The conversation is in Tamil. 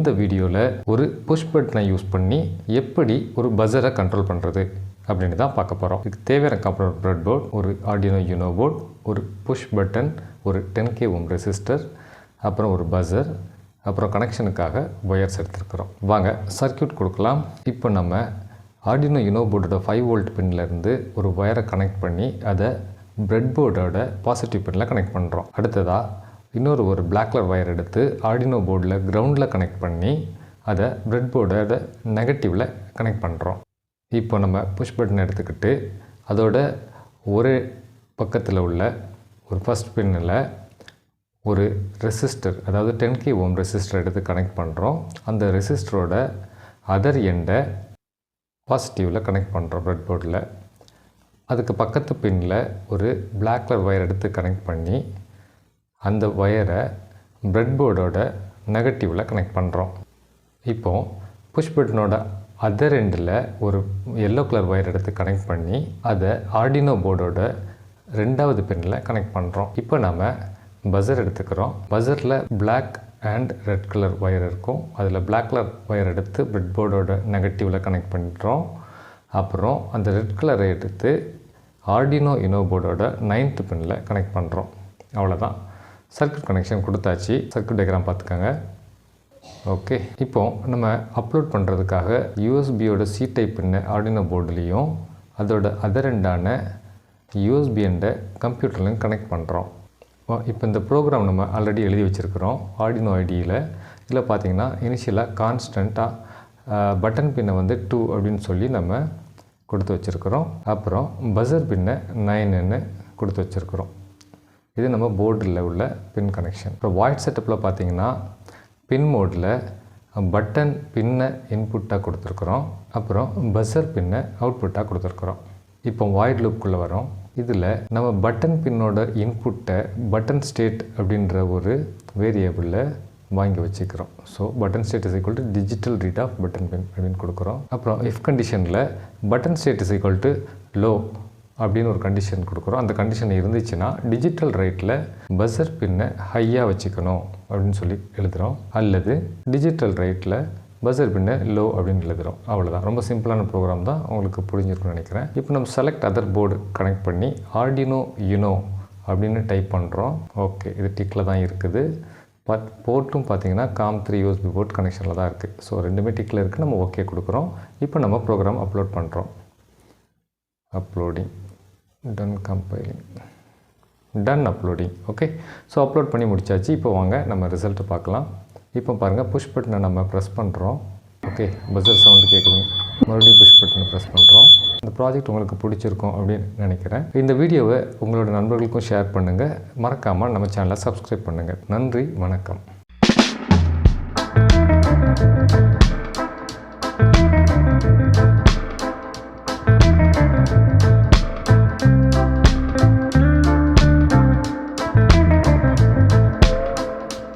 இந்த வீடியோவில் ஒரு புஷ் பட்டனை யூஸ் பண்ணி எப்படி ஒரு பஸரை கண்ட்ரோல் பண்ணுறது அப்படின்னு தான் பார்க்க போகிறோம். இதுக்கு தேவையான கம்ப்யூட்டர் ப்ரெட் போர்ட், ஒரு ஆர்டினோ யூனோ போர்ட், ஒரு புஷ் பட்டன், ஒரு 10K ohm ரெசிஸ்டர், அப்புறம் ஒரு பஸர், அப்புறம் கனெக்ஷனுக்காக ஒயர்ஸ் எடுத்துருக்குறோம். வாங்க சர்க்யூட் கொடுக்கலாம். இப்போ நம்ம ஆர்டினோ யூனோ போர்டோட 5 volt பின்லேருந்து ஒரு ஒயரை கனெக்ட் பண்ணி அதை ப்ரெட் போர்டோட பாசிட்டிவ் பின்னில் கனெக்ட் பண்ணுறோம். அடுத்ததாக இன்னொரு பிளாக் கலர் ஒயர் எடுத்து ஆர்டினோ போர்டில் கிரவுண்டில் கனெக்ட் பண்ணி அதை ப்ரெட் போர்டோட நெகட்டிவில் கனெக்ட் பண்ணுறோம். இப்போ நம்ம புஷ் பட்டன் எடுத்துக்கிட்டு அதோட ஒரு பக்கத்தில் உள்ள ஒரு ஃபஸ்ட் பின்னில் ஒரு ரெசிஸ்டர், அதாவது 10K ohm ரெசிஸ்டர் எடுத்து கனெக்ட் பண்ணுறோம். அந்த ரெசிஸ்டரோட அதர் எண்டை பாசிட்டிவில் கனெக்ட் பண்ணுறோம் ப்ரெட் போர்டில். அதுக்கு பக்கத்து பின்னில் ஒரு பிளாக் கலர் ஒயர் எடுத்து கனெக்ட் பண்ணி அந்த ஒயரை ப்ரெட் போர்டோட நெகட்டிவில் கனெக்ட் பண்ணுறோம். இப்போது புஷ் பட்டனோட அதர் எண்டில் ஒரு எல்லோ கலர் ஒயர் எடுத்து கனெக்ட் பண்ணி அதை ஆர்டினோ போர்டோட 2வது பின்னில் கனெக்ட் பண்ணுறோம். இப்போ நம்ம பஸர் எடுத்துக்கிறோம். பஸரில் black and red colour wire இருக்கும். அதில் பிளாக் கலர் ஒயர் எடுத்து ப்ரெட் போர்டோட நெகட்டிவில் கனெக்ட் பண்ணுறோம். அப்புறம் அந்த ரெட் கலரை எடுத்து ஆர்டினோ யூனோ போர்டோட 9th பின்னில் கனெக்ட் பண்ணுறோம். அவ்வளோதான், சர்க்யூட் கனெக்ஷன் கொடுத்தாச்சு. சர்க்யூட் டயக்ராம் பார்த்துக்கோங்க. ஓகே, இப்போது நம்ம அப்லோட் பண்ணுறதுக்காக யூஎஸ்பியோட சி டைப் பின்னை ஆர்டினோ போர்டுலேயும் அதோட அதர் எண்டான யூஎஸ்பி எண்டை கம்ப்யூட்டர்லையும் கனெக்ட் பண்ணுறோம். இப்போ இந்த ப்ரோக்ராம் நம்ம ஆல்ரெடி எழுதி வச்சுருக்கிறோம் ஆர்டினோ ஐடியில். இதில் பார்த்திங்கன்னா இனிஷியலாக கான்ஸ்டண்ட்டாக பட்டன் பின்னை 2 அப்படின்னு சொல்லி நம்ம கொடுத்து வச்சுருக்கிறோம். அப்புறம் பஸர் பின்னை 9ன்னு கொடுத்து வச்சுருக்கிறோம். இது நம்ம போர்டில் உள்ள பின் கனெக்ஷன். அப்புறம் வாய்ட் செட்டப்பில் பார்த்திங்கன்னா பின் மோடில் பட்டன் பின்னை இன்புட்டாக கொடுத்துருக்குறோம். அப்புறம் பஸர் பின்னை அவுட்புட்டாக கொடுத்துருக்குறோம். இப்போ வாய்ட் லூப்புக்குள்ளே வரோம். இதில் நம்ம பட்டன் பின்னோட இன்புட்டை பட்டன் ஸ்டேட் அப்படின்ற ஒரு வேரியபிளில் வாங்கி வச்சுக்கிறோம். So button state is equal to digital read of button pin அப்படின்னு கொடுக்குறோம். அப்புறம் இஃப் கண்டிஷனில் button state is equal to low அப்படின்னு ஒரு கண்டிஷன் கொடுக்குறோம். அந்த கண்டிஷன் இருந்துச்சுன்னா டிஜிட்டல் ரைட்டில் பஸர் பின்னை ஹையாக வச்சுக்கணும் அப்படின்னு சொல்லி எழுதுகிறோம். அல்லது டிஜிட்டல் ரைட்டில் பஸர் பின்னை லோ அப்படின்னு எழுதுகிறோம். அவ்வளோதான், ரொம்ப சிம்பிளான ப்ரோக்ராம் தான், உங்களுக்கு புரிஞ்சிருக்குன்னு நினைக்கிறேன். இப்போ நம்ம செலக்ட் அதர் போர்டு கனெக்ட் பண்ணி ஆர்டினோ யூனோ அப்படின்னு டைப் பண்ணுறோம். ஓகே, இது டிக்கில் தான் இருக்குது. போர்ட்டும் பார்த்தீங்கன்னா COM3 USB போர்ட் கனெக்ஷனில் தான் இருக்குது. ஸோ ரெண்டுமே டிக்கில் இருக்குது. நம்ம ஓகே கொடுக்குறோம். இப்போ நம்ம ப்ரோக்ராம் அப்லோட் பண்ணுறோம். Uploading, done compiling, done uploading. Okay, so upload பண்ணி முடிச்சாச்சு. இப்போ வாங்க நம்ம ரிசல்ட்டை பார்க்கலாம். இப்போ பாருங்கள், புஷ் பட்டனை நம்ம ப்ரெஸ் பண்ணுறோம். ஓகே, பஸர் சவுண்டு கேட்குது. மறுபடியும் புஷ் பட்டனை ப்ரெஸ் பண்ணுறோம். இந்த ப்ராஜெக்ட் உங்களுக்கு பிடிச்சிருக்கும் அப்படின்னு நினைக்கிறேன். இந்த வீடியோவை உங்களோட நண்பர்களுக்கும் ஷேர் பண்ணுங்கள். மறக்காமல் நம்ம சேனலை சப்ஸ்கிரைப் பண்ணுங்கள். நன்றி, வணக்கம்.